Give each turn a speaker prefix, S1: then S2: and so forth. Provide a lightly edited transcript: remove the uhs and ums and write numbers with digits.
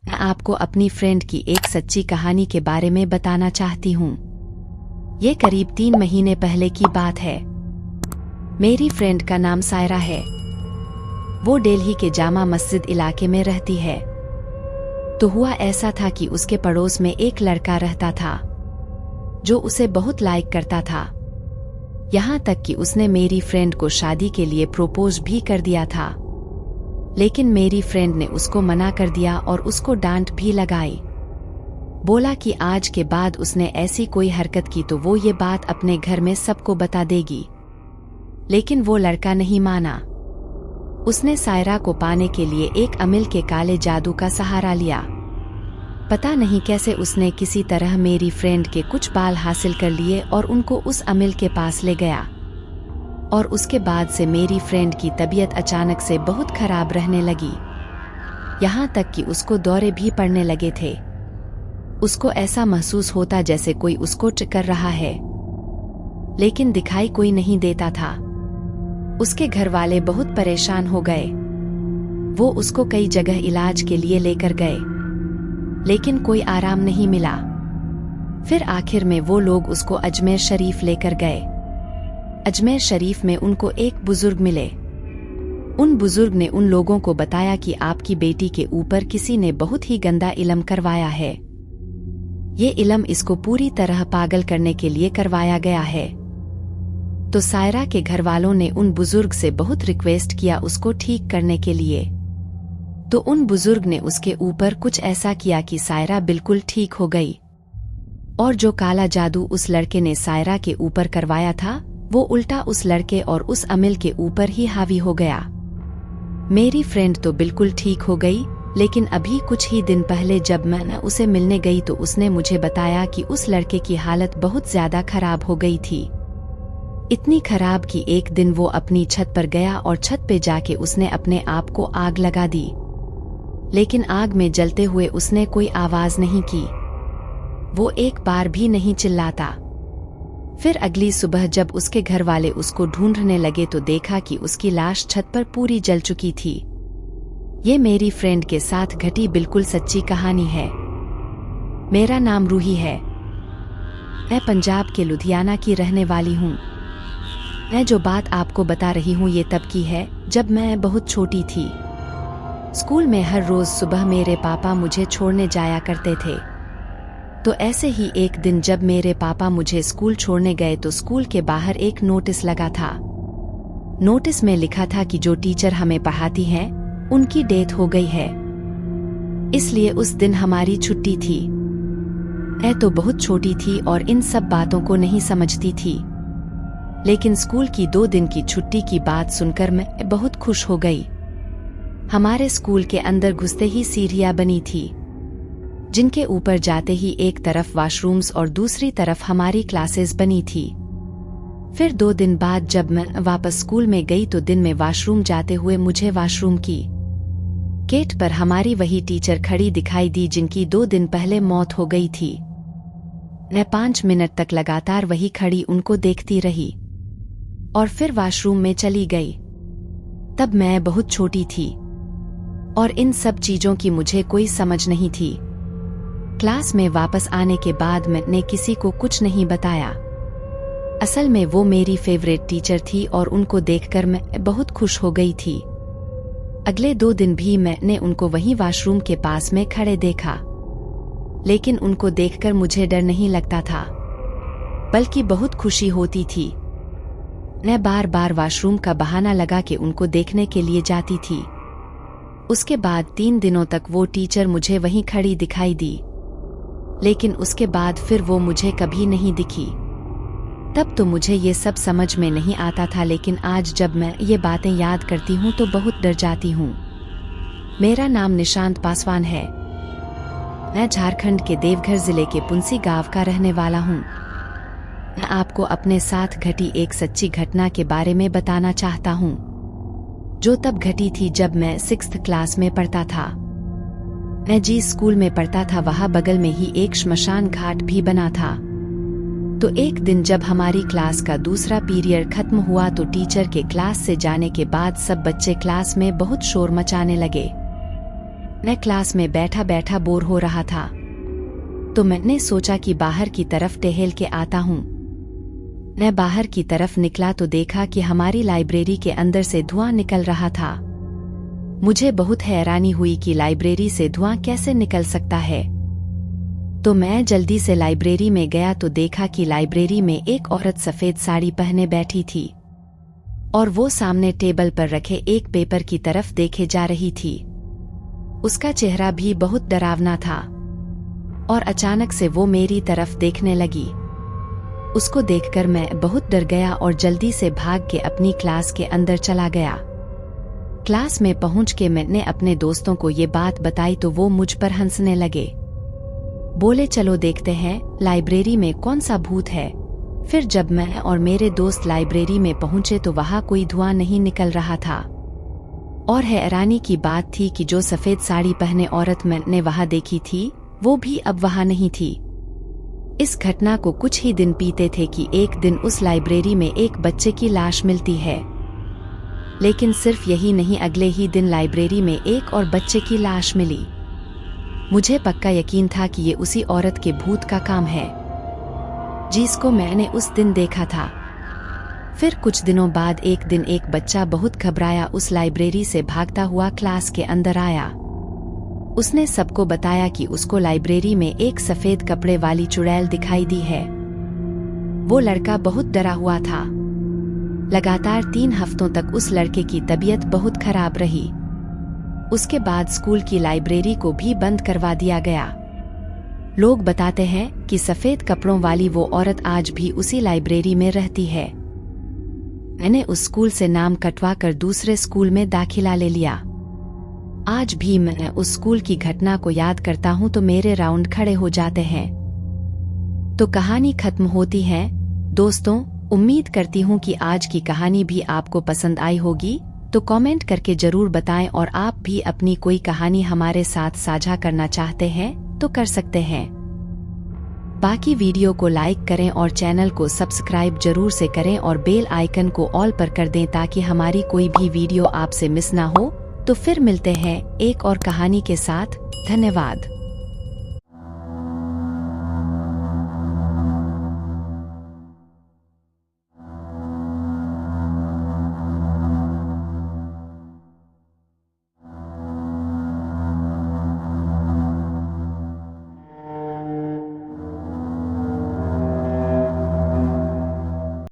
S1: मैं आपको अपनी फ्रेंड की एक सच्ची कहानी के बारे में बताना चाहती हूँ। ये करीब 3 महीने पहले की बात है। मेरी फ्रेंड का नाम सायरा है। वो दिल्ली के जामा मस्जिद इलाके में रहती है। तो हुआ ऐसा था कि उसके पड़ोस में एक लड़का रहता था जो उसे बहुत लाइक करता था। यहाँ तक कि उसने मेरी फ्रेंड को शादी के लिए प्रपोज भी कर दिया था, लेकिन मेरी फ्रेंड ने उसको मना कर दिया और उसको डांट भी लगाई। बोला कि आज के बाद उसने ऐसी कोई हरकत की तो वो ये बात अपने घर में सबको बता देगी। लेकिन वो लड़का नहीं माना। उसने सायरा को पाने के लिए एक अमिल के काले जादू का सहारा लिया। पता नहीं कैसे उसने किसी तरह मेरी फ्रेंड के कुछ बाल हासिल कर लिए और उनको उस अमिल के पास ले गया। और उसके बाद से मेरी फ्रेंड की तबीयत अचानक से बहुत खराब रहने लगी। यहाँ तक कि उसको दौरे भी पड़ने लगे थे। उसको ऐसा महसूस होता जैसे कोई उसको टक्कर रहा है, लेकिन दिखाई कोई नहीं देता था। उसके घर वाले बहुत परेशान हो गए। वो उसको कई जगह इलाज के लिए लेकर गए, लेकिन कोई आराम नहीं मिला। फिर आखिर में वो लोग उसको अजमेर शरीफ लेकर गए। अजमेर शरीफ में उनको एक बुजुर्ग मिले। उन बुजुर्ग ने उन लोगों को बताया कि आपकी बेटी के ऊपर किसी ने बहुत ही गंदा इल्म करवाया है। ये इल्म इसको पूरी तरह पागल करने के लिए करवाया गया है। तो सायरा के घर वालों ने उन बुजुर्ग से बहुत रिक्वेस्ट किया उसको ठीक करने के लिए। तो उन बुजुर्ग ने उसके ऊपर कुछ ऐसा किया कि सायरा बिल्कुल ठीक हो गई। और जो काला जादू उस लड़के ने सायरा के ऊपर करवाया था, वो उल्टा उस लड़के और उस अमिल के ऊपर ही हावी हो गया। मेरी फ्रेंड तो बिल्कुल ठीक हो गई, लेकिन अभी कुछ ही दिन पहले जब मैं उसे मिलने गई तो उसने मुझे बताया कि उस लड़के की हालत बहुत ज्यादा खराब हो गई थी। इतनी खराब कि एक दिन वो अपनी छत पर गया और छत पे जाके उसने अपने आप को आग लगा दी। लेकिन आग में जलते हुए उसने कोई आवाज नहीं की। वो एक बार भी नहीं चिल्लाता। फिर अगली सुबह जब उसके घर वाले उसको ढूंढने लगे तो देखा कि उसकी लाश छत पर पूरी जल चुकी थी। ये मेरी फ्रेंड के साथ घटी बिल्कुल सच्ची कहानी है। मेरा नाम रूही है। मैं पंजाब के लुधियाना की रहने वाली हूँ। मैं जो बात आपको बता रही हूँ ये तब की है जब मैं बहुत छोटी थी। स्कूल में हर रोज सुबह मेरे पापा मुझे छोड़ने जाया करते थे। तो ऐसे ही एक दिन जब मेरे पापा मुझे स्कूल छोड़ने गए तो स्कूल के बाहर एक नोटिस लगा था। नोटिस में लिखा था कि जो टीचर हमें पढ़ाती हैं, उनकी डेथ हो गई है। इसलिए उस दिन हमारी छुट्टी थी। मैं तो बहुत छोटी थी और इन सब बातों को नहीं समझती थी। लेकिन स्कूल की 2 दिन की छुट्टी की बात सुनकर मैं बहुत खुश हो गई। हमारे स्कूल के अंदर घुसते ही सीढ़ियां बनी थी, जिनके ऊपर जाते ही एक तरफ वॉशरूम्स और दूसरी तरफ हमारी क्लासेस बनी थी। फिर 2 दिन बाद जब मैं वापस स्कूल में गई तो दिन में वॉशरूम जाते हुए मुझे वॉशरूम की गेट पर हमारी वही टीचर खड़ी दिखाई दी जिनकी 2 दिन पहले मौत हो गई थी। मैं 5 मिनट तक लगातार वही खड़ी उनको देखती रही और फिर वॉशरूम में चली गई। तब मैं बहुत छोटी थी और इन सब चीजों की मुझे कोई समझ नहीं थी। क्लास में वापस आने के बाद मैंने किसी को कुछ नहीं बताया। असल में वो मेरी फेवरेट टीचर थी और उनको देखकर मैं बहुत खुश हो गई थी। अगले 2 दिन भी मैंने उनको वहीं वॉशरूम के पास में खड़े देखा, लेकिन उनको देखकर मुझे डर नहीं लगता था, बल्कि बहुत खुशी होती थी। मैं बार बार वॉशरूम का बहाना लगा के उनको देखने के लिए जाती थी। उसके बाद 3 दिनों तक वो टीचर मुझे वहीं खड़ी दिखाई दी, लेकिन उसके बाद फिर वो मुझे कभी नहीं दिखी। तब तो मुझे ये सब समझ में नहीं आता था, लेकिन आज जब मैं ये बातें याद करती हूँ तो बहुत डर जाती हूँ। मेरा नाम निशांत पासवान है। मैं झारखंड के देवघर जिले के पुंसी गांव का रहने वाला हूँ। मैं आपको अपने साथ घटी एक सच्ची घटना के बारे में बताना चाहता हूँ, जो तब घटी थी जब मैं 6th क्लास में पढ़ता था। मैं जिस स्कूल में पढ़ता था वहाँ बगल में ही एक श्मशान घाट भी बना था। तो एक दिन जब हमारी क्लास का दूसरा पीरियड खत्म हुआ तो टीचर के क्लास से जाने के बाद सब बच्चे क्लास में बहुत शोर मचाने लगे। मैं क्लास में बैठा बैठा बोर हो रहा था, तो मैंने सोचा कि बाहर की तरफ टहल के आता हूँ। मैं बाहर की तरफ निकला तो देखा कि हमारी लाइब्रेरी के अंदर से धुआं निकल रहा था। मुझे बहुत हैरानी हुई कि लाइब्रेरी से धुआं कैसे निकल सकता है। तो मैं जल्दी से लाइब्रेरी में गया तो देखा कि लाइब्रेरी में एक औरत सफेद साड़ी पहने बैठी थी और वो सामने टेबल पर रखे एक पेपर की तरफ देखे जा रही थी। उसका चेहरा भी बहुत डरावना था और अचानक से वो मेरी तरफ देखने लगी। उसको देखकर मैं बहुत डर गया और जल्दी से भाग के अपनी क्लास के अंदर चला गया। क्लास में पहुंच के मैंने अपने दोस्तों को ये बात बताई तो वो मुझ पर हंसने लगे। बोले चलो देखते हैं लाइब्रेरी में कौन सा भूत है। फिर जब मैं और मेरे दोस्त लाइब्रेरी में पहुंचे तो वहां कोई धुआं नहीं निकल रहा था और हैरानी की बात थी कि जो सफेद साड़ी पहने औरत मैंने वहां देखी थी वो भी अब वहां नहीं थी। इस घटना को कुछ ही दिन बीते थे कि एक दिन उस लाइब्रेरी में एक बच्चे की लाश मिलती है। लेकिन सिर्फ यही नहीं, अगले ही दिन लाइब्रेरी में एक और बच्चे की लाश मिली। मुझे पक्का यकीन था कि ये उसी औरत के भूत का काम है जिसको मैंने उस दिन देखा था। फिर कुछ दिनों बाद एक दिन एक बच्चा बहुत घबराया उस लाइब्रेरी से भागता हुआ क्लास के अंदर आया। उसने सबको बताया कि उसको लाइब्रेरी में एक सफेद कपड़े वाली चुड़ैल दिखाई दी है। वो लड़का बहुत डरा हुआ था। लगातार 3 हफ्तों तक उस लड़के की तबीयत बहुत खराब रही। उसके बाद स्कूल की लाइब्रेरी को भी बंद करवा दिया गया। लोग बताते हैं कि सफेद कपड़ों वाली वो औरत आज भी उसी लाइब्रेरी में रहती है। मैंने उस स्कूल से नाम कटवा कर दूसरे स्कूल में दाखिला ले लिया। आज भी मैं उस स्कूल की घटना को याद करता हूँ तो मेरे राउंड खड़े हो जाते हैं। तो कहानी खत्म होती है। दोस्तों, उम्मीद करती हूँ कि आज की कहानी भी आपको पसंद आई होगी। तो कमेंट करके जरूर बताएं और आप भी अपनी कोई कहानी हमारे साथ साझा करना चाहते हैं तो कर सकते हैं। बाकी वीडियो को लाइक करें और चैनल को सब्सक्राइब जरूर से करें और बेल आइकन को ऑल पर कर दें ताकि हमारी कोई भी वीडियो आपसे मिस ना हो। तो फिर मिलते हैं एक और कहानी के साथ। धन्यवाद।